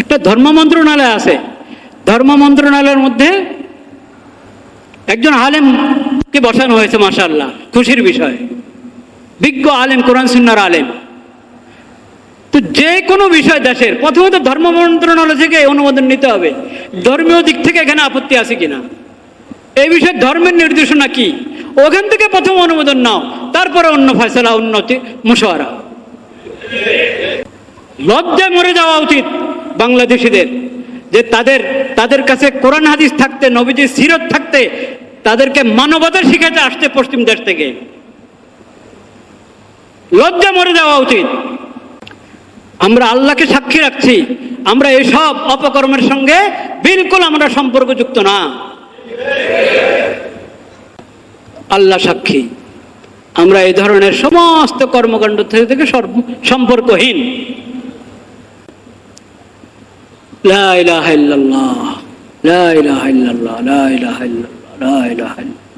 একটা ধর্ম মন্ত্রণালয় আছে, ধর্ম মন্ত্রণালয়ের মধ্যে একজন আলেমকে বসানো হয়েছে, মাশাআল্লাহ, খুশির বিষয়, বিজ্ঞ আলেম, কোরআন সুন্নাহর আলেম। তো যে কোনো বিষয় দেশের প্রথমত ধর্ম মন্ত্রণালয় থেকে অনুমোদন নিতে হবে, ধর্মীয় দিক থেকে এখানে আপত্তি আছে কিনা, এই বিষয়ে ধর্মের নির্দেশনা কি, ওখান থেকে প্রথম অনুমোদন নাও, তারপরে অন্য ফয়সালা, উন্নতি, মুশাওয়ারা। লজ্জায় মরে যাওয়া উচিত বাংলাদেশিদের, যে তাদের কাছে কোরআন হাদিস থাকতে, নবীজির সিরত থাকতে, তাদেরকে মানবতা শিখাতে আসতে পশ্চিম দেশ থেকে। লজ্জা মরে যাওয়া উচিত। আমরা আল্লাহকে সাক্ষী রাখছি, আমরা এসব অপকর্মের সঙ্গে বিলকুল আমরা সম্পর্কযুক্ত না। আল্লাহ সাক্ষী, আমরা এই ধরনের সমস্ত কর্মকাণ্ড থেকে সম্পর্কহীন। লা ইলাহা ইল্লাল্লাহ, লা ইলাহা ইল্লাল্লাহ, লা ইলাহা ইল্লাল্লাহ, লা ইলাহা ইল্লাল্লাহ,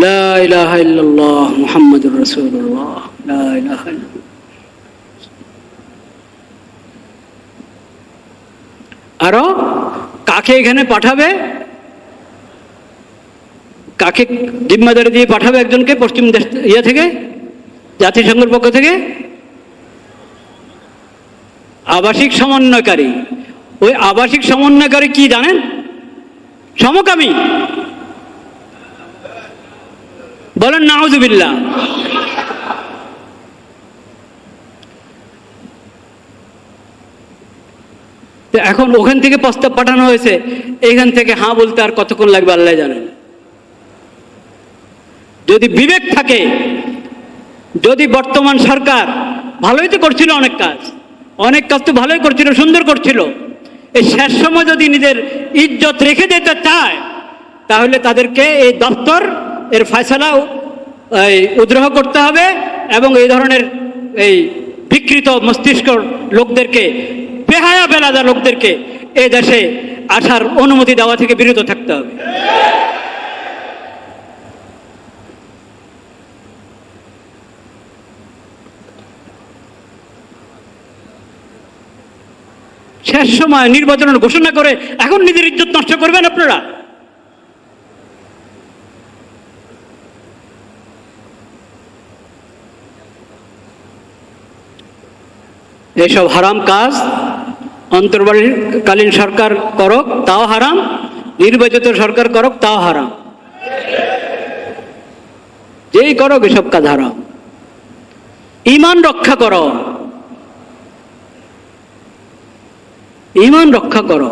লা ইলাহা ইল্লাল্লাহ, মুহাম্মাদুর রাসূলুল্লাহ, লা ইলাহা ইল্লাল্লাহ। আরো কাকে এখানে পাঠাবে, কাকে জিম্মাদারি দিয়ে পাঠাবে একজনকে পশ্চিম দেশ থেকে, জাতিসংঘের পক্ষ থেকে? আবাসিক সমন্বয়কারী। ওই আবাসিক সমন্বয়কারী কি জানেন? সমকামী। বলেন নাউজুবিল্লাহ। এখন ওখান থেকে প্রস্তাব পাঠানো হয়েছে, এখান থেকে হ্যাঁ বলতে আর কতক্ষণ লাগবে আল্লাহ জানেন। যদি বিবেক থাকে, যদি বর্তমান সরকার ভালোই তো করছিল, অনেক কাজ তো ভালোই করছিল, সুন্দর করছিল, এই শেষ সময় যদি নিজের ইজ্জত রেখে দিতে চায়, তাহলে তাদেরকে এই দপ্তর এর ফয়সালা উদ্রহ করতে হবে এবং এই ধরনের এই বিকৃত মস্তিষ্ক লোকদেরকে, বেহায়া বেলাদা লোকদেরকে এই দেশে আসার অনুমতি দেওয়া থেকে বিরত থাকতে হবে। শেষ সময় নির্বাচনের ঘোষণা করে এখন নিজের ইজ্জত নষ্ট করবেন আপনারা? এসব হারাম কাজ অন্তর্বর্তীকালীন সরকার করক তাও হারাম, নির্বাচিত সরকার করক তাও হারাম, যেই করক এসব কাজ হারাম। ঈমান রক্ষা করো, ঈমান রক্ষা করো,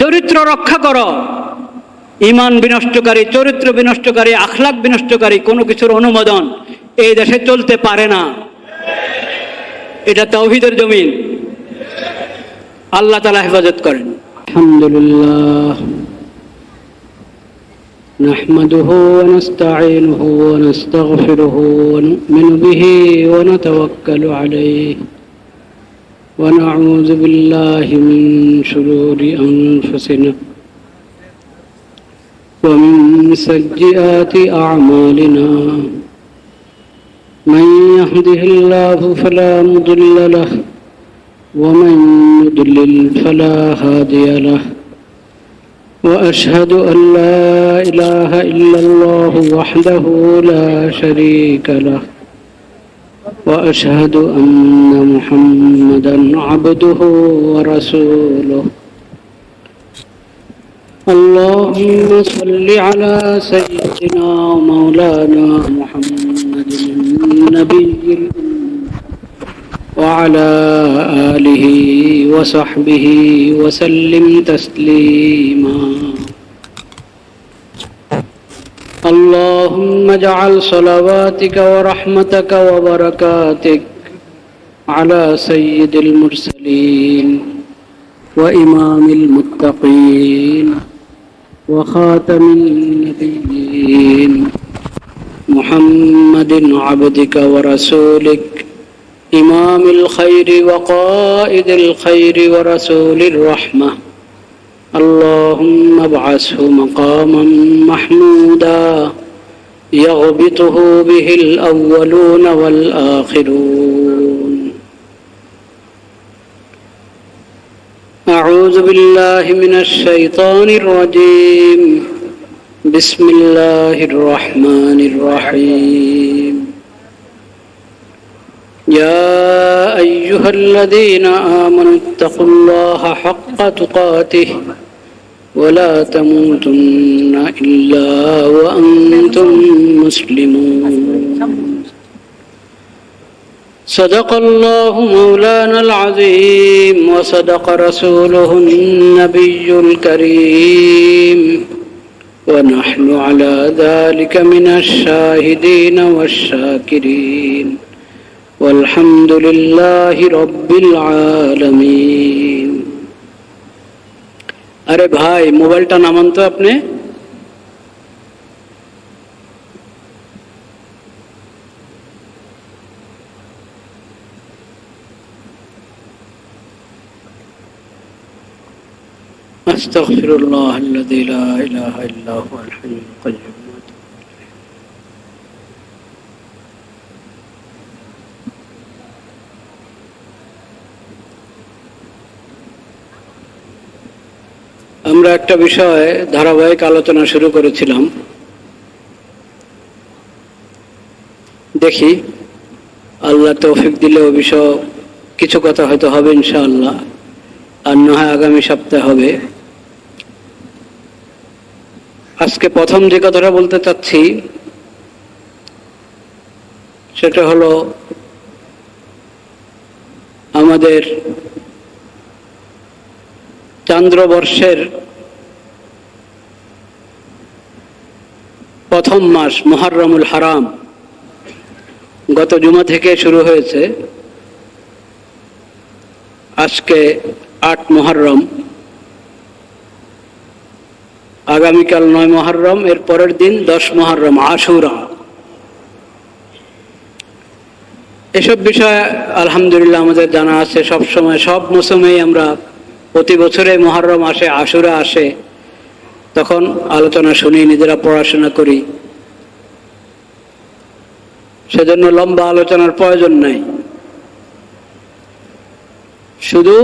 চরিত্র রক্ষা করো। ঈমান বিনষ্টকারী, চরিত্র বিনষ্টকারী, আখলাক বিনষ্টকারী কোনো কিছুর অনুমোদন এই দেশে চলতে পারে না। এটা তাওহীদের জমিন। আল্লাহ তাআলা হেফাজত করেন। আলহামদুলিল্লাহ নাহমাদুহু ওয়া নাস্তাঈনুহু ওয়া নাস্তাগফিরুহু ওয়া নু'মিনু বিহি ওয়া নাতাওয়াক্কালু আলাইহি ওয়া নাউযু বিল্লাহি মিন শুরুরি আনফুসিনা ওয়া মিন সাইয়্যাতি আ'মালিনা। من يهده الله فلا مضل له ومن يضلل فلا هادي له وأشهد أن لا إله إلا الله وحده لا شريك له وأشهد أن محمدا عبده ورسوله. اللهم صل على سيدنا مولانا محمد النبي وعلى آله وصحبه وسلم تسليما. اللهم اجعل صلواتك ورحمتك وبركاتك على سيد المرسلين وإمام المتقين وخاتم النبيين محمد عبدك ورسولك إمام الخير وقائد الخير ورسول الرحمة. اللهم ابعثه مقاما محمودا يغبطه به الأولون والآخرون أعوذ بالله من الشيطان الرجيم بسم الله الرحمن الرحيم يا أيها الذين آمنوا اتقوا الله حق تقاته ولا تموتن إلا وأنتم مسلمون صدق الله مولانا العظيم وصدق رسوله النبي الكريم ونحن على ذلك من الشاهدين والشاكرين والحمد لله رب العالمين अरे भाई मोबाइलটা নামান তো আপনি أستغفر الله الذي لا إله إلا هو الحي القيوم আমরা একটা বিষয়ে ধারাবাহিক আলোচনা শুরু করেছিলাম দেখি আল্লাহ তৌফিক দিলে ও বিষয়ে কিছু কথা হয়তো হবে ইনশাআল্লাহ আর না হয় আগামী সপ্তাহে হবে আজকে প্রথম যে কথাটা বলতে চাচ্ছি সেটা হলো আমাদের চান্দ্রবর্ষের প্রথম মাস মুহররমুল হারাম গত জুমা থেকে শুরু হয়েছে আজকে 8 মুহররম আগামীকাল 9 মুহররম এর পরের দিন 10 মুহররম আশুরা এসব বিষয়ে আলহামদুলিল্লাহ আমাদের জানা আছে সব সময় সব মৌসুমেই আমরা প্রতি বছরে মুহররম আসে আশুরা আসে তখন আলোচনা শুনি নিজেরা পড়াশোনা করি সেজন্য লম্বা আলোচনার প্রয়োজন নাই শুধু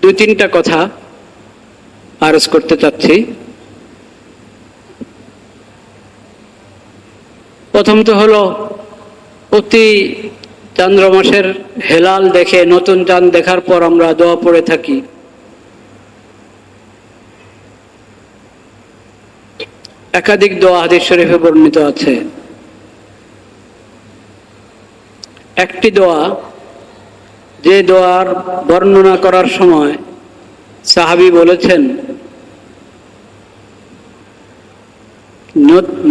2-3টা কথা আরজ করতে চাচ্ছি প্রথমত হলো প্রতি চন্দ্র মাসের হেলাল দেখে নতুন চাঁদ দেখার পর আমরা দোয়া পড়ে থাকি একাধিক দোয়া হাদিস শরীফে বর্ণিত আছে একটি দোয়া যে দোয়ার বর্ণনা করার সময় সাহাবী বলেছেন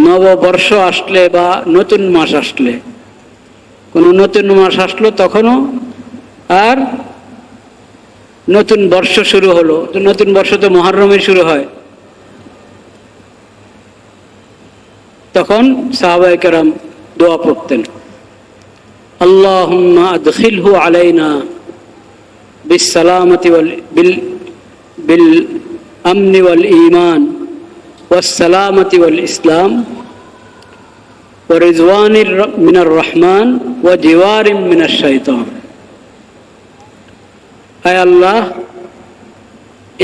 নববর্ষ আসলে বা নতুন মাস আসলে কোন নতুন মাস আসলো তখনও আর নতুন বর্ষ শুরু হলো নতুন বর্ষ তো মুহররমে শুরু হয় তখন সাহাবায়ে কেরাম দোয়া পড়তেন আল্লাহুম্মা আদখিলহু আলাইনা বিসসালামাতি বিল আমনি ওয়াল ঈমান ওয়াসসালামাতি ওয়াল ইসলাম ورضوان من الرحمن وجوار من الشيطان আয় আল্লাহ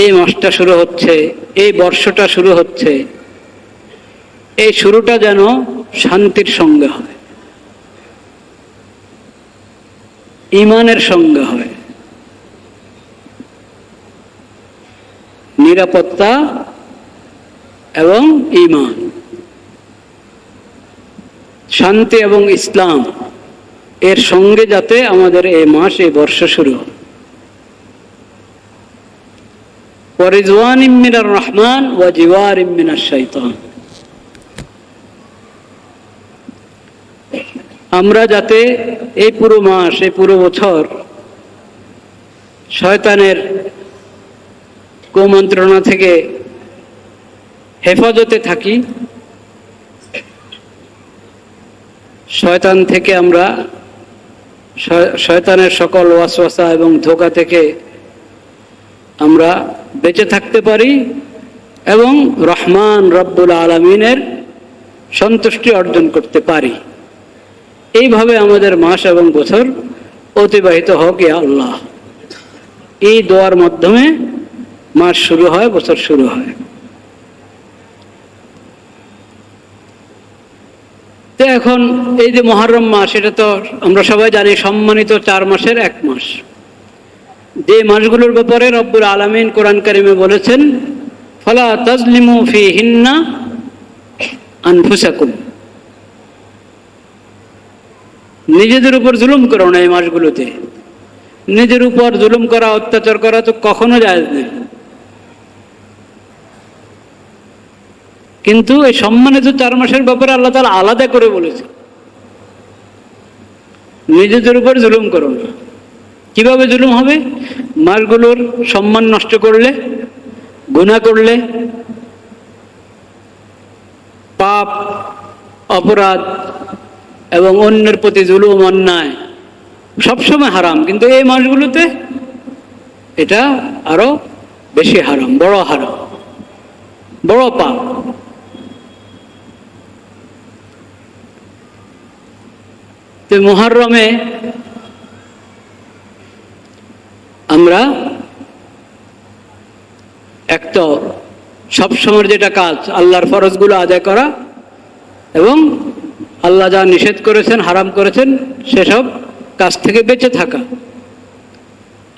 এই মাসটা শুরু হচ্ছে এই বর্ষটা শুরু হচ্ছে এই শুরুটা যেন শান্তির সঙ্গে হয় ঈমানের সঙ্গে হয় নিরাপত্তা এবং ঈমান শান্তি এবং ইসলাম এর সঙ্গে যাতে আমাদের এই মাস এই বর্ষ শুরু হয় ওয়ারিজওয়ানিম মিনার রহমান ওয়া জিওয়ারিম মিনাশ শাইতান আমরা যাতে এই পুরো মাস এই পুরো বছর শয়তানের কুমন্ত্রণা থেকে হেফাজতে থাকি শয়তান থেকে আমরা শয়তানের সকল ওয়াসওয়াসা এবং ধোঁকা থেকে আমরা বেঁচে থাকতে পারি এবং রহমান রব্বুল আলামিনের সন্তুষ্টি অর্জন করতে পারি এইভাবে আমাদের মাস এবং বছর অতিবাহিত হোক ইয়া আল্লাহ এই দোয়ার মাধ্যমে মাস শুরু হয়, বছর শুরু হয়। তো এখন এই যে মুহররম মাস, এটা তো আমরা সবাই জানি সম্মানিত 4 মাসের এক মাস। যে মাসগুলোর ব্যাপারে রব্বুল আলামিন কোরআন কারিমে বলেছেন, ফালা তাজলিমু ফীহিন্না আনফুসাকুম, নিজেদের উপর জুলুম করো না। এই মাসগুলোতে নিজের উপর জুলুম করা, অত্যাচার করা তো কখনো জায়েজ নেই। কিন্তু এই সম্মানিত 4 মাসের ব্যাপারে আল্লাহ তাআলা আলাদা করে বলেছে, নিজেদের উপর জুলুম করো না। কিভাবে জুলুম হবে? মাসগুলোর সম্মান নষ্ট করলে, গুনাহ করলে, পাপ, অপরাধ এবং অন্যের প্রতি জুলুম, অন্যায় সবসময় হারাম, কিন্তু এই মাসগুলোতে এটা আরো বেশি হারাম, বড় হারাম, বড় পাপ। তো মুহররমে আমরা এক তো সবসময় যেটা কাজ, আল্লাহর ফরজগুলো আদায় করা এবং আল্লাহ যা নিষেধ করেছেন, হারাম করেছেন, সেসব কাজ থেকে বেঁচে থাকা।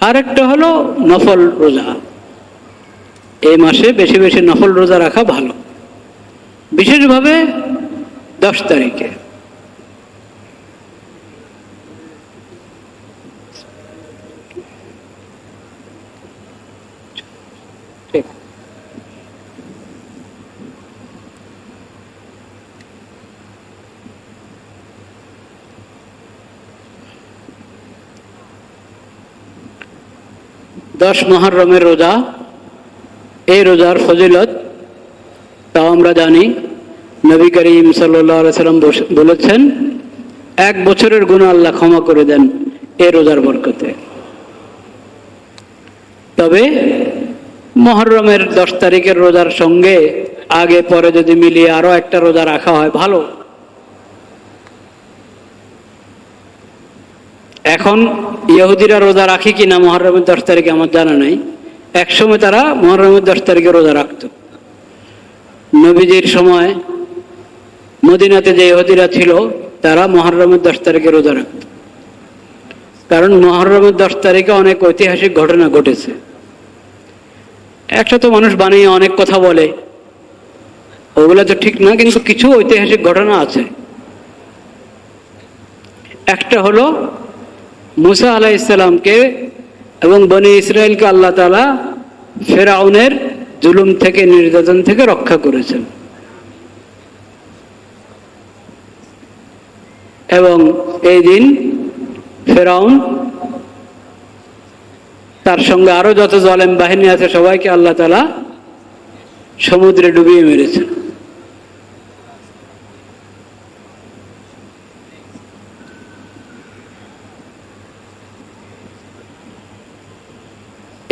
আর একটা হলো নফল রোজা। এই মাসে বেশি বেশি নফল রোজা রাখা ভালো, বিশেষভাবে 10 তারিখে। দশ মুহররমের রোজা, এই রোজার ফজিলত তাও আমরা জানি। নবী করিম সাল্লাল্লাহু আলাইহি সাল্লাম বলেছেন, 1 বছরের গুনাহ আল্লাহ ক্ষমা করে দেন এই রোজার বরকতে। তবে মুহররমের 10 তারিখের রোজার সঙ্গে আগে পরে যদি মিলিয়ে আরো একটা রোজা রাখা হয় ভালো। এখন ইহুদিরা রোজা রাখে কিনা মুহররমের 10 তারিখে আমার জানা নাই। একসময় তারা মুহররমের 10 তারিখে রোজা রাখত। নবীজির সময় মদিনাতে যে ইহুদিরা ছিল তারা মুহররমের 10 তারিখে রোজা রাখত, কারণ মুহররমের 10 তারিখে অনেক ঐতিহাসিক ঘটনা ঘটেছে। একটা তো মানুষ বানিয়ে অনেক কথা বলে, ওগুলো তো ঠিক না, কিন্তু কিছু ঐতিহাসিক ঘটনা আছে। একটা হলো মুসা আলাইহিস সালামকে এবং বনি ইসরায়েলকে আল্লাহ তাআলা ফেরাউনের জুলুম থেকে, নির্যাতন থেকে রক্ষা করেছেন। এবং এই দিন ফেরাউন তার সঙ্গে আরো যত জালেম বাহিনী আছে সবাইকে আল্লাহ তাআলা সমুদ্রে ডুবিয়ে মেরেছেন।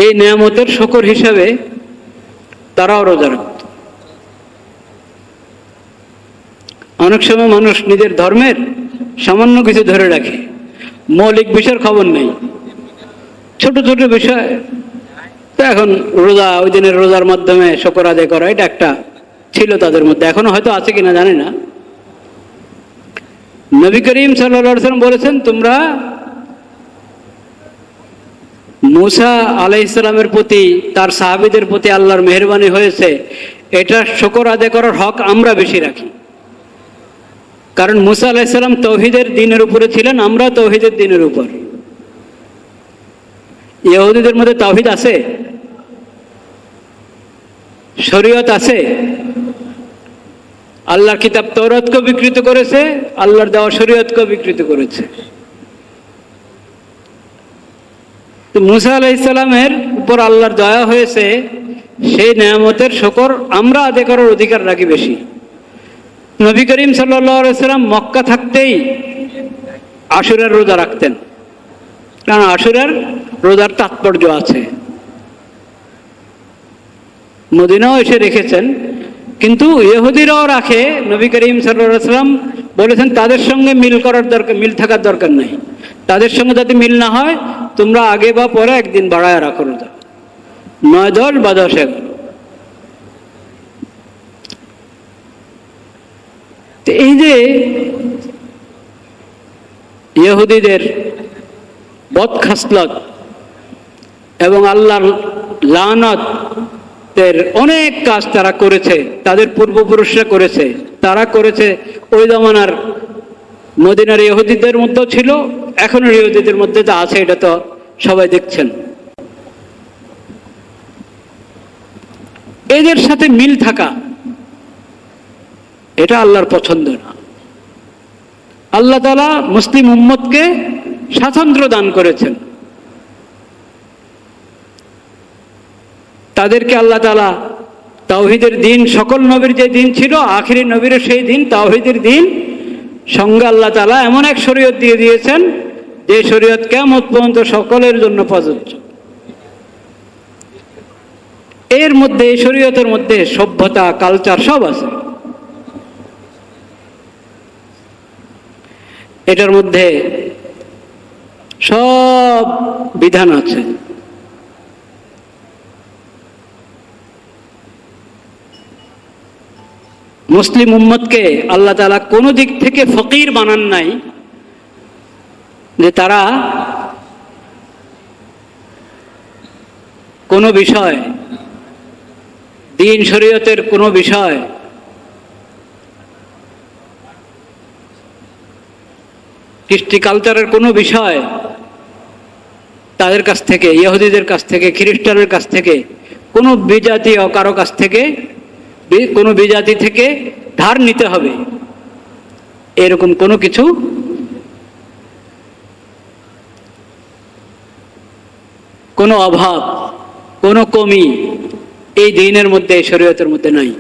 এই নিয়ামতের শুকর হিসাবে তারাও রোজা রাখত। অনেক সময় মানুষ নিজের ধর্মের সামান্য কিছু ধরে রাখে, মৌলিক বিষয়ের খবর নেই, ছোট ছোট বিষয়। তো এখন রোজা, ওই দিনের রোজার মাধ্যমে শুকর আদায় করা, এটা একটা ছিল তাদের মধ্যে, এখনো হয়তো আছে কিনা জানি না। নবী করিম সাল্লাল্লাহু আলাইহি ওয়াসাল্লাম বলেছেন, তোমরা মুসা আলাইহিস সালামের প্রতি, তার সাহাবীদের প্রতি আল্লাহর মেহেরবানি হয়েছে, এটা শুকর আদায় করার হক আমরা বেশি রাখি। কারণ মুসা আলাইহিস সালাম তাওহীদের দ্বীনের উপরে ছিলেন, আমরা তাওহীদের দ্বীনের উপর। ইহুদিদের মধ্যে তাওহীদ আছে, শরীয়ত আছে। আল্লাহর কিতাব তাওরাতকে বিকৃত করেছে, আল্লাহর দেওয়া শরীয়তকে বিকৃত করেছে। তো মুসা আলাইহিস সালামের উপর আল্লাহর দয়া হয়েছে, সেই নিয়ামতের শুকর আমরা আদায় করার অধিকার রাখি বেশি। নবী করিম সাল্লাল্লাহু আলাইহি সাল্লাম মক্কা থাকতেই আশুরার রোজা রাখতেন, কারণ আশুরার রোজার তাৎপর্য আছে। মদিনাও এসে রেখেছেন, কিন্তু ইহুদিরাও রাখে। নবী করিম সাল্লাল্লাহু আলাইহি সাল্লাম বলেছেন তাদের সঙ্গে মিল করার দরকার, মিল থাকার দরকার নাই। তাদের সঙ্গে যাতে মিল না হয় তোমরা আগে বা পরে একদিন বাড়ায় রাখো রোজা, 9, 10 বা 10, 11। তো এই যে ইহুদিদের বদখাসলত এবং আল্লাহর লানত অনেক কাজ তারা করেছে, তাদের পূর্বপুরুষরা করেছে, তারা করেছে। ওই জমানার মদিনার ইহুদিদের মধ্যেও ছিল, এখনো ইহুদিদের মধ্যে যা আছে এটা তো সবাই দেখছেন। এদের সাথে মিল থাকা এটা আল্লাহর পছন্দ না। আল্লাহ তাআলা মুসলিম উম্মতকে স্বাতন্ত্র্য দান করেছেন। তাদেরকে আল্লাহ তাআলা তাওহীদের দিন, সকল নবীর যে দিন ছিল, আখিরি নবীর সেই দিন তাওহীদের দিন, সঙ্গে আল্লাহ তাআলা এমন এক শরীয়ত দিয়ে দিয়েছেন যে শরীয়ত কিয়ামত পর্যন্ত সকলের জন্য প্রযোজ্য। এর মধ্যে, এই শরীয়তের মধ্যে সভ্যতা, কালচার সব আছে। এটার মধ্যে সব বিধান আছে। মুসলিম উম্মতকে আল্লাহ তাআলা কোনো দিক থেকে ফকির বানান নাই, যে তারা কোনো বিষয়, দিন শরীয়তের কোনো বিষয় কৃষ্টি কালচারের কোনো বিষয় তাদের কাছ থেকে, ইহুদিদের কাছ থেকে, খ্রিস্টানের কাছ থেকে, কোনো বিজাতীয় কারো কাছ থেকে, কোনো বিজাতি থেকে ধার নিতে হবে, এরকম কোনো কিছু কোনো অভাব, কোনো কমি এই দ্বীনের মধ্যে, এই শরীয়তের মধ্যে নাই।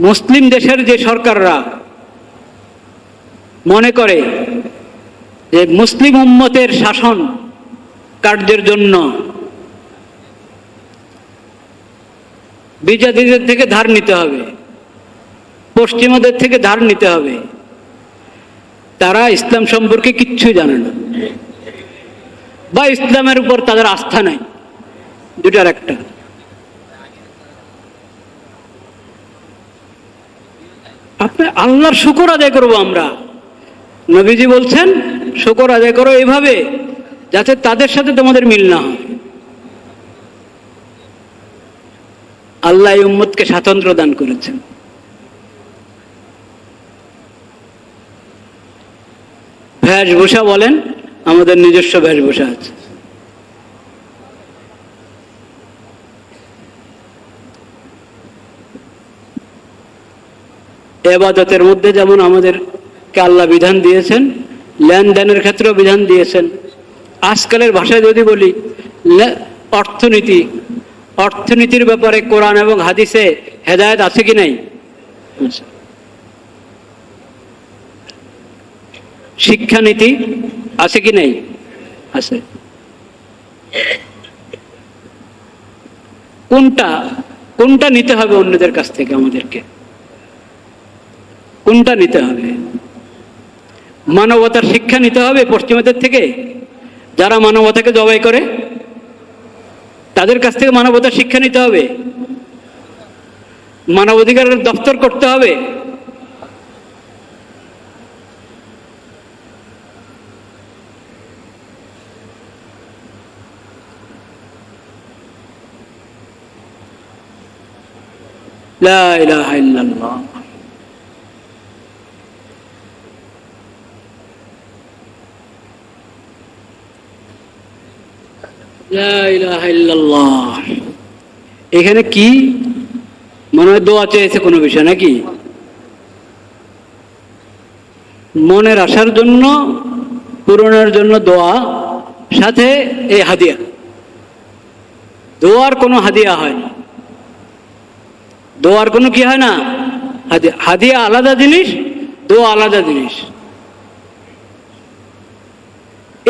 মুসলিম দেশের যে সরকাররা মনে করে যে মুসলিম উম্মতের শাসন কার্যের জন্য বিজাতিদের থেকে ধার নিতে হবে, পশ্চিমাদের থেকে ধার নিতে হবে, তারা ইসলাম সম্পর্কে কিচ্ছুই জানে না, বা ইসলামের উপর তাদের আস্থা নাই। দুটার একটা। আপনি আল্লাহর শুকর আদায় করবো আমরা। নবীজি বলছেন শুকর আদায় করো এভাবে যাতে তাদের সাথে তোমাদের মিল না হয়। আল্লাহ এই উম্মতকে স্বাতন্ত্র্য দান করেছেন। বেশভূষা বলেন, আমাদের নিজস্ব বেশভূষা আছে। ইবাদতের মধ্যে যেমন আমাদেরকে আল্লাহ বিধান দিয়েছেন, লেনদেনের ক্ষেত্রেও বিধান দিয়েছেন। আজকালের ভাষায় যদি বলি, অর্থনীতির ব্যাপারে কোরআন এবং হাদিসে হেদায়েত আছে কি নাই? শিক্ষানীতি আছে কি নাই? আছে। কোনটা নিতে হবে অন্যদের কাছ থেকে? আমাদেরকে কোনটা নিতে হবে? মানবতার শিক্ষা নিতে হবে পশ্চিমাদের থেকে, যারা মানবতাকে জবাই করে তাদের কাছ থেকে মানবতার শিক্ষা নিতে হবে, মানবাধিকারের দপ্তর করতে হবে। লা ইলাহা ইল্লাল্লাহ। এখানে কি মনে হয় দোয়া চেয়েছে কোনো বিষয় নাকি? মনের আশার জন্য, পূরণের জন্য দোয়া, সাথে এই হাদিয়া। দোয়ার কোনো হাদিয়া হয় না, দোয়ার কোনো কি হয় না, হাদিয়া আলাদা জিনিস, দোয়া আলাদা জিনিস।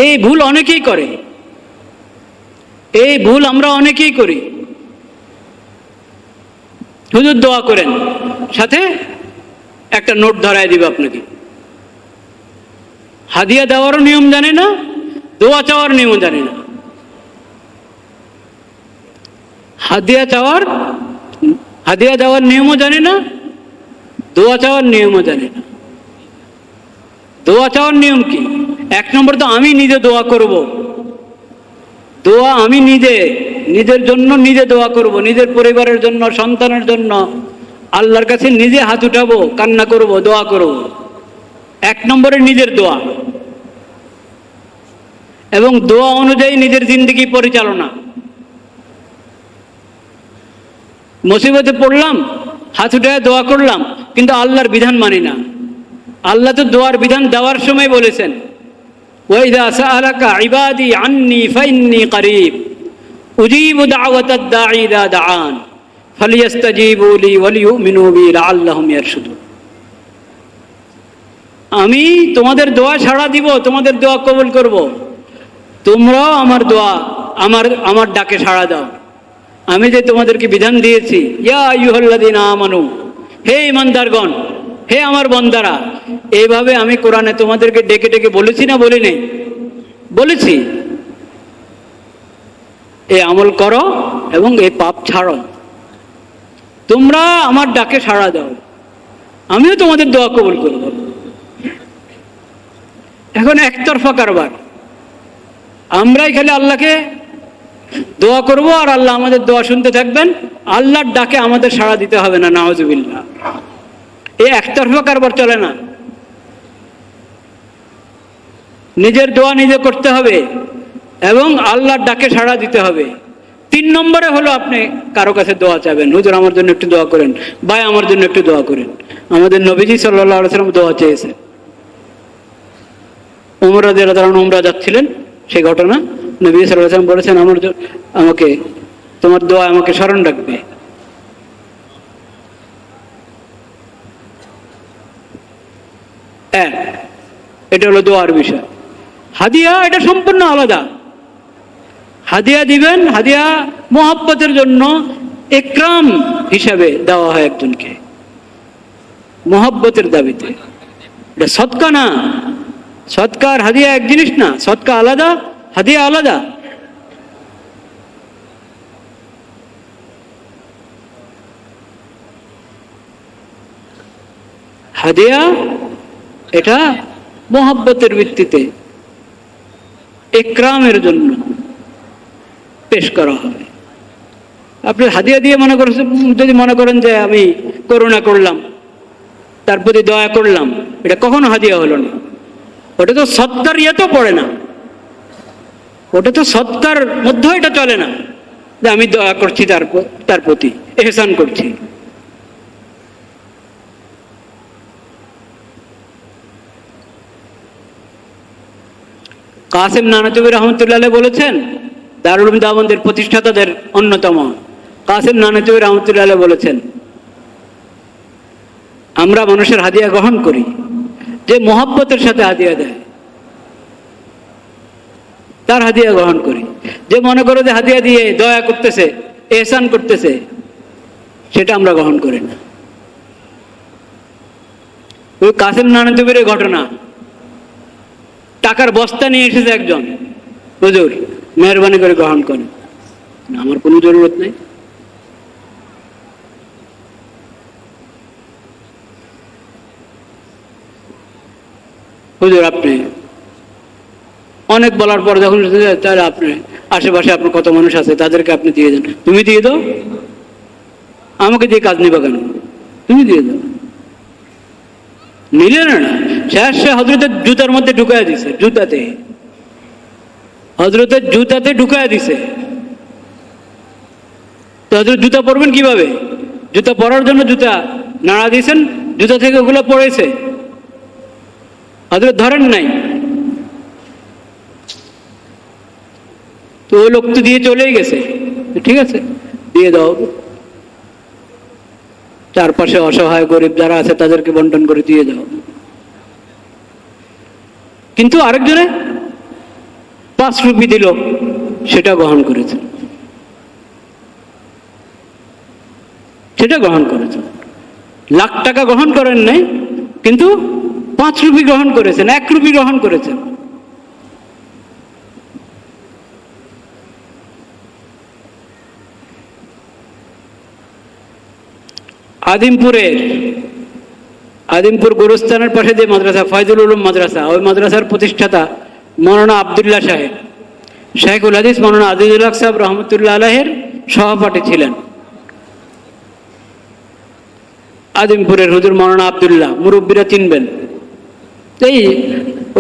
এই ভুল অনেকেই করে, এই ভুল আমরা অনেকেই করি। হুজুর দোয়া করেন, সাথে একটা নোট ধরায় দিবে আপনাকে। হাদিয়া দেওয়ারও নিয়ম জানে না, দোয়া চাওয়ার নিয়ম জানে না। হাদিয়া দেওয়ার নিয়মও জানে না, দোয়া চাওয়ার নিয়মও জানে না। দোয়া চাওয়ার নিয়ম কি? এক নম্বর তো আমি নিজে দোয়া করব। দোয়া আমি নিজের জন্য নিজে দোয়া করব, নিজের পরিবারের জন্য, সন্তানের জন্য আল্লাহর কাছে নিজে হাত উঠাবো, কান্না করব, দোয়া করব। এক নম্বরে নিজের দোয়া, এবং দোয়া অনুযায়ী নিজের জিন্দেগি পরিচালনা। মুসিবতে পড়লাম, হাত উঠায় দোয়া করলাম, কিন্তু আল্লাহর বিধান মানি না। আল্লাহ তো দোয়ার বিধান দেওয়ার সময় বলেছেন, ওয়াইদা সাআলাকা ইবাদি আন্নি ফাইন্নী করিব উজিবু দাওয়াতাদ দাঈ ইযা দাআন ফালিয়াস্তাজিবু লি ওয়ালিয়ুমিনু বি লাআল্লাহুম ইয়ারশুদুন। আমি তোমাদের দোয়া সাড়া দিব, তোমাদের দোয়া কবুল করব, তোমরাও আমার দোয়া আমার ডাকে সাড়া দাও। আমি যে তোমাদেরকে বিধান দিয়েছি, ইয়া আইয়ুহাল্লাযীনা আমানু, হে ঈমানদারগণ, হে আমার বান্দারা, এইভাবে আমি কোরআনে তোমাদেরকে ডেকে ডেকে বলেছি না বলি নাই? বলেছি। এই আমল করো এবং এই পাপ ছাড়ো, তোমরা আমার ডাকে সাড়া দাও, আমিও তোমাদের দোয়া কবুল করব। এখন একতরফা কারবার, আমরাই খালি আল্লাহকে দোয়া করব আর আল্লাহ আমাদের দোয়া শুনতে থাকবেন, আল্লাহর ডাকে আমাদের সাড়া দিতে হবে না। নাউজুবিল্লাহ। এই একতরফা কারবার চলে না। নিজের দোয়া নিজে করতে হবে এবং আল্লাহর ডাকে সাড়া দিতে হবে। 3 নম্বরে হলো আপনি কারো কাছে দোয়া চাবেন, হুজুর আমার জন্য একটু দোয়া করেন, ভাই আমার জন্য একটু দোয়া করেন। আমাদের নবীজি সাল্লাল্লাহু আলাইহি ওয়াসাল্লাম দোয়া চেয়েছেন। ওমর রাদিয়াল্লাহু তাআলা উমরা যাচ্ছিলেন, সেই ঘটনা। নবী সাল্লাল্লাহু আলাইহি ওয়াসাল্লাম বলেছেন, আমাকে তোমার দোয়া আমাকে স্মরণ রাখবে। এটা হলো দোয়ার বিষয়। হাদিয়া এটা সম্পূর্ণ আলাদা। হাদিয়া দিবেন, হাদিয়া মোহাব্বতের জন্য ইকরাম হিসাবে দেওয়া হয় একজনকে, মোহাব্বতের দাবিতে। এটা সদকা না। সদকা আর হাদিয়া এক জিনিস না। সদকা আলাদা, হাদিয়া আলাদা। হাদিয়া এটা মোহাব্বতের ভিত্তিতে ইকরামের জন্য পেশ করা হয়। আপনি হাদিয়া দিয়ে যদি মনে করেন যে আমি করুণা করলাম, তার প্রতি দয়া করলাম, এটা কখনো হাদিয়া হলো না। ওটা তো সৎকার ইয়েতেও পড়ে না, ওটা তো সৎকার মধ্যে এটা চলে না যে আমি দয়া করছি তার প্রতি, এহসান করছি। কাসেম নানতুবি রহমতুল্লাহ আলাইহি বলেছেন, দারুল উলুম দেওবন্দের প্রতিষ্ঠাতাদের অন্যতম কাসেম নানতুবি রহমতুল্লাহ আলাইহি বলেছেন, আমরা মানুষের হাদিয়া গ্রহণ করি যে মোহাব্বতের সাথে হাদিয়া দেয়, তার হাদিয়া গ্রহণ করি। যে মনে করো যে হাদিয়া দিয়ে দয়া করতেছে, এহসান করতেছে, সেটা আমরা গ্রহণ করি না। ওই কাসেম নানতুবির ঘটনা, টাকার বস্তা নিয়ে এসেছে একজন, হুজুর মেহরবানি করে গ্রহণ করেন। আমার কোনো জরুরত নেই। হুজুর আপনি অনেক বলার পর যখন তাহলে আপনি আশেপাশে আপনার কত মানুষ আছে তাদেরকে আপনি দিয়ে দেন। তুমি দিয়ে দাও, আমাকে দিয়ে কাজ নিবা কেন? তুমি দিয়ে দাও। নিলে না, সে হজরতের জুতার মধ্যে ঢুকাইয়া দিছে, হজরতের জুতাতে ঢুকাইয়া দিছে। তো হজরত জুতা পরবেন কিভাবে? জুতা পরার জন্য জুতা নাড়া দিয়েছেন, জুতা থেকে ওগুলো পড়েছে, হজরত ধরেন নাই। তো ওই লোক তো দিয়ে চলেই গেছে, ঠিক আছে দিয়ে দাও। চারপাশে অসহায় গরিব যারা আছে তাদেরকে বন্টন করে দিয়ে দাও। কিন্তু আরেকজনে 5 রুপি দিল, সেটা গ্রহণ করেছে, সেটা গ্রহণ করেছে। লাখ টাকা গ্রহণ করেন নাই, কিন্তু 5 রুপি গ্রহণ করেছেন, 1 রুপি গ্রহণ করেছেন। আদিমপুর গোরস্থানের পাশে যে মাদ্রাসা ফয়জুল উলুম মাদ্রাসা, ওই মাদ্রাসার প্রতিষ্ঠাতা মৌলানা আবদুল্লাহ সাহেব, শাইখুল হাদিস মৌলানা আজিজুল হক সাহেব রহমতুল্লাহ আলাইহির সহপাঠী ছিলেন। আদিমপুরের হুজুর মৌলানা আবদুল্লাহ, মুরব্বীরা চিনবেন, এই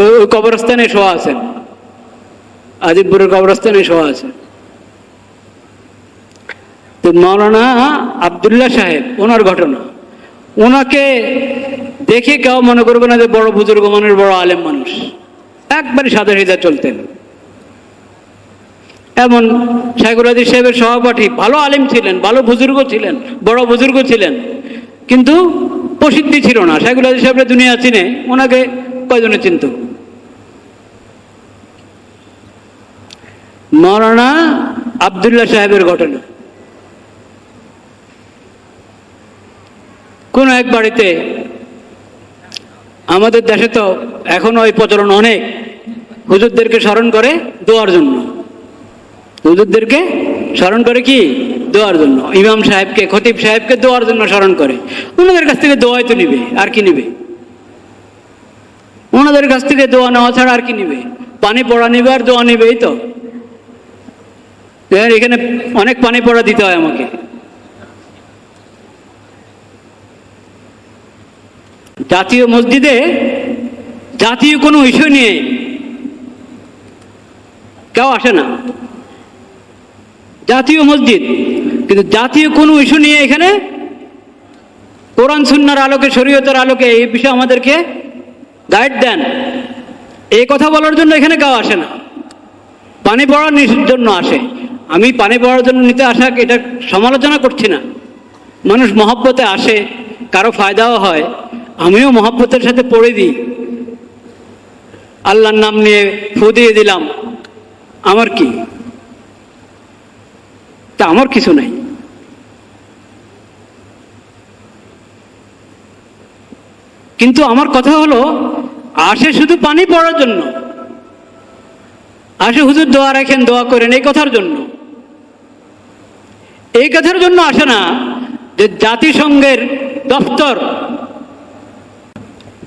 ওই কবরস্থানে শোয়া আছেন, আদিমপুরের কবরস্থানে শোয়া আছেন। তো মৌলানা আবদুল্লাহ সাহেব, ওনার ঘটনা, ওনাকে দেখে কেউ মনে করবে না যে বড় বুজুর্গ মানুষ, বড় আলেম মানুষ, একবারে সাদা সিধা চলতেন। এমন শাইখুল হাদিস সাহেবের সহপাঠী, ভালো আলেম ছিলেন, ভালো বুজুর্গ ছিলেন, বড় বুজুর্গ ছিলেন, কিন্তু প্রসিদ্ধি ছিল না। শাইখুল হাদিস সাহেবের দুনিয়া চিনে, ওনাকে কয়জনে চিনত? মৌলানা আবদুল্লাহ সাহেবের ঘটনা, কোন এক বাড়িতে, আমাদের দেশে তো এখনো ওই প্রচলন অনেক, হুজুরদেরকে স্মরণ করে দোয়ার জন্য, হুজুরদেরকে স্মরণ করে কি দোয়ার জন্য, ইমাম সাহেবকে, খতিব সাহেবকে দোয়ার জন্য স্মরণ করে। ওনাদের কাছ থেকে দোয়াই তো নিবে, আর কি নিবে? ওনাদের কাছ থেকে দোয়া নেওয়া ছাড়া আর কি নিবে? পানি পড়া নিবে আর দোয়া নিবে, এই তো। এখানে অনেক পানি পড়া দিতে হয় আমাকে। জাতীয় মসজিদে জাতীয় কোনো ইস্যু নিয়ে কেউ আসে না, জাতীয় মসজিদ, কিন্তু জাতীয় কোনো ইস্যু নিয়ে এখানে কোরআন সুন্নাহর আলোকে, শরীয়তের আলোকে এই বিষয়ে আমাদেরকে গাইড দেন, এই কথা বলার জন্য এখানে কেউ আসে না। পানি পড়ার জন্য আসে। আমি পানি পড়ার জন্য নিতে আসা এটা সমালোচনা করছি না, মানুষ মহব্বতে আসে, কারো ফায়দাও হয়, আমিও মহব্বতের সাথে পড়ে দিই, আল্লাহর নাম নিয়ে ফু দিয়ে দিলাম, আমার কি? তা আমার কিছু নাই। কিন্তু আমার কথা হলো, আসে শুধু পানি পড়ার জন্য, আসে হুজুর দোয়া রাখেন, দোয়া করেন, এই কথার জন্য। এই কথার জন্য আসে না যে জাতিসংঘের দপ্তর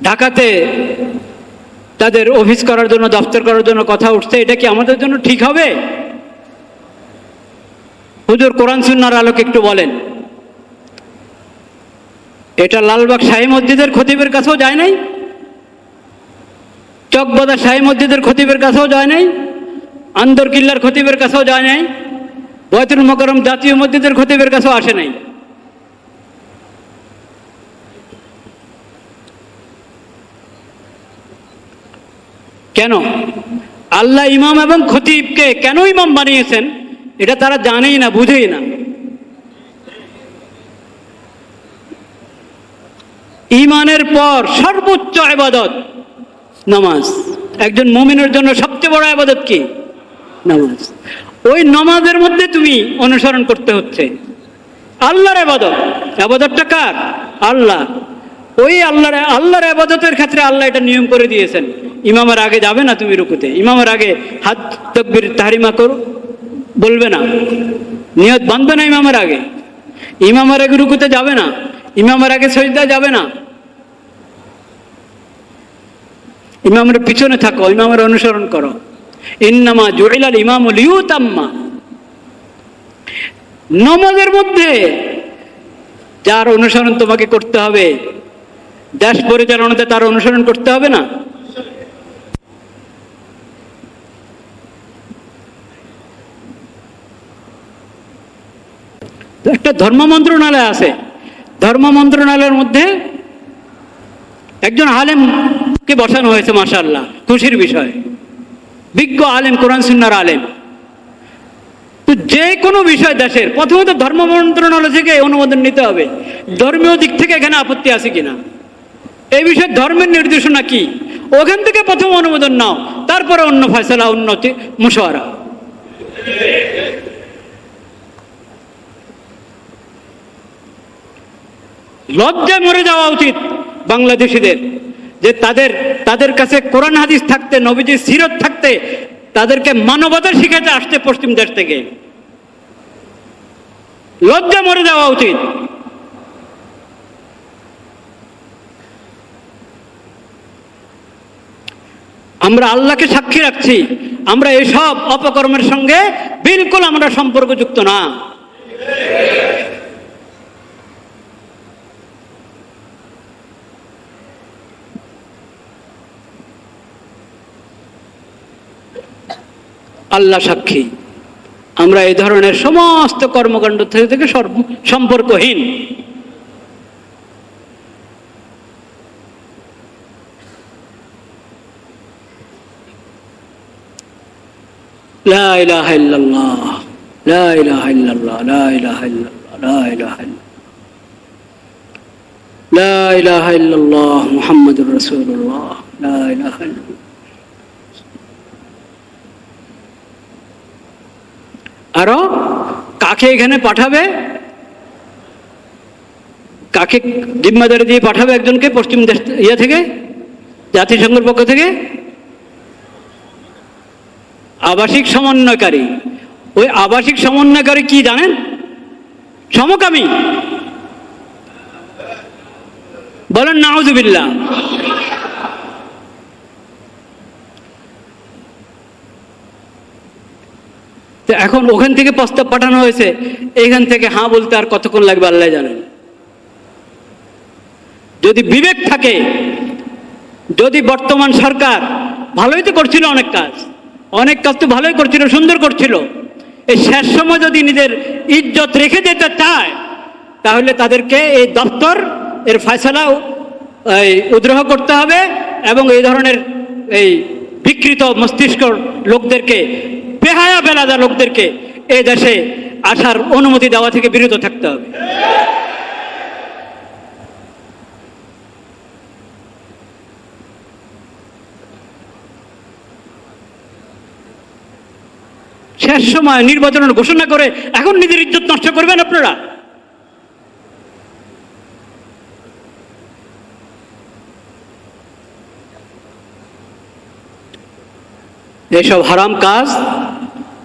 ঢাকাতে তাদের অফিস করার জন্য, দপ্তর করার জন্য কথা উঠছে, এটা কি আমাদের জন্য ঠিক হবে? হুজুর কোরআন সুন্নাহর আলোকে একটু বলেন। এটা লালবাগ শাহী মসজিদের খতিবের কাছেও যায় নাই, চকবাজার শাহী মসজিদের খতিবের কাছেও যায় নাই, আন্দরকিল্লার খতিবের কাছেও যায় নাই, বয়তুল মোকাররম জাতীয় মসজিদের খতিবের কাছেও আসে নাই। কেন? আল্লাহ ইমাম এবং খতিবকে কেন ইমাম বানিয়েছেন এটা তারা জানেই না, বুঝেই না। ঈমানের পর সর্বোচ্চ ইবাদত নামাজ। একজন মুমিনের জন্য সবচেয়ে বড় ইবাদত কি? নামাজ। ওই নামাজের মধ্যে তুমি অনুসরণ করতে হচ্ছে আল্লাহর ইবাদত। ইবাদতটা কার? আল্লাহ। ওই আল্লাহর ইবাদতের ক্ষেত্রে আল্লাহ এটা নিয়ম করে দিয়েছেন, ইমামের আগে যাবে না তুমি রুকুতে, ইমামের আগে হাত তাকবীর তাহরিমা করো বলবে না, নিয়ত বাঁধবে না ইমামের আগে, ইমামের আগে রুকুতে যাবে না, ইমামের আগে সিজদায় যাবে না, ইমামের পিছনে থাকো, ইমামের অনুসরণ করো। ইন্নামা জুইলাল ইমামু লিউতাম্মা। নামাজের মধ্যে যার অনুসরণ তোমাকে করতে হবে, দেশ পরিচালনাতে তার অনুসরণ করতে হবে না? একটা ধর্ম মন্ত্রণালয় আছে, ধর্ম মন্ত্রণালয়ের মধ্যে একজন আলেমকে বসানো হয়েছে, মাশাআল্লাহ, খুশির বিষয়, বিজ্ঞ আলেম, কোরআন সুন্নাহর আলেম। তো যে কোনো বিষয় দেশের প্রথমত ধর্ম মন্ত্রণালয় থেকে অনুমোদন নিতে হবে, ধর্মীয় দিক থেকে এখানে আপত্তি আছে কিনা, এই বিষয়ে ধর্মের নির্দেশনা কি, ওখান থেকে প্রথম অনুমোদন নাও, তারপরে অন্য ফয়সালা, অন্য মুশাওয়ারা। লজ্জায় মরে যাওয়া উচিত বাংলাদেশিদের, যে তাদের কাছে কোরআন হাদিস থাকতে, নবীজির সিরত থাকতে, তাদেরকে মানবতা শিখাতে আসতে পশ্চিম দেশ থেকে। লজ্জা মরে যাওয়া উচিত। আমরা আল্লাহকে সাক্ষী রাখছি, আমরা এসব অপকর্মের সঙ্গে বিলকুল আমরা সম্পর্কযুক্ত না। আল্লাহ সাক্ষী, আমরা এই ধরনের সমস্ত কর্মকাণ্ড থেকে সম্পর্কহীন। লা ইলাহা ইল্লাল্লাহ, লা ইলাহা ইল্লাল্লাহ, লা ইলাহা ইল্লাল্লাহ, লা ইলাহা ইল্লাল্লাহ, লা ইলাহা ইল্লাল্লাহ মুহাম্মাদুর রাসূলুল্লাহ, লা ইলাহা ইল্লাল্লাহ। আরো কাকে এখানে পাঠাবে, কাকে জিম্মাদারি দিয়ে পাঠাবে একজনকে পশ্চিম দেশ থেকে, জাতিসংঘের পক্ষ থেকে? আবাসিক সমন্বয়কারী। ওই আবাসিক সমন্বয়কারী কি জানেন? সমকামী। বলেন নাউজুবিল্লাহ। এখন ওখান থেকে প্রস্তাব পাঠানো হয়েছে, এখান থেকে হ্যাঁ বলতে আর কতক্ষণ লাগবে আল্লাহ জানেন। যদি বিবেক থাকে, যদি বর্তমান সরকার ভালোই তো করছিল, অনেক কাজ তো ভালোই করছিল, সুন্দর করছিল, এই শেষ সময় যদি নিজের ইজ্জত রেখে যেতে চায়, তাহলে তাদেরকে এই দপ্তর এর ফয়সালা উদ্রোহ করতে হবে এবং এই ধরনের এই বিকৃত মস্তিষ্ক লোকদেরকে, বেহায়া বেলাদা লোকদেরকে এই দেশে আসার অনুমতি দেওয়া থেকে বিরত থাকতে হবে। শেষ সময় নির্বাচনের ঘোষণা করে এখন নিজের ইজ্জত নষ্ট করবেন আপনারা? এসব হারাম কাজ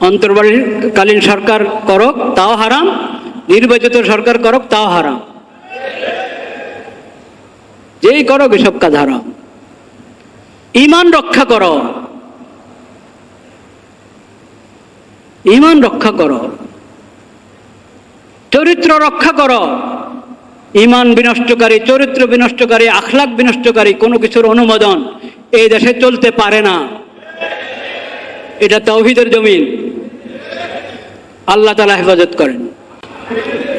অন্তর্বর্তীকালীন সরকার করক তাও হারাম, নির্বাচিত সরকার করক তাও হারাম, যেই করক এসব কাজ হারাম। ঈমান রক্ষা করো, ঈমান রক্ষা করো, চরিত্র রক্ষা করো। ঈমান বিনষ্টকারী, চরিত্র বিনষ্টকারী, আখলাক বিনষ্টকারী কোনো কিছুর অনুমোদন এই দেশে চলতে পারে না। এটা তাওহীদের জমিন। আল্লাহ তাআলা হেফাজত করেন।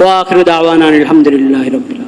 ওয়া আখিরু দাওয়ানা আলহামদুলিল্লাহি রাব্বিল আলামিন।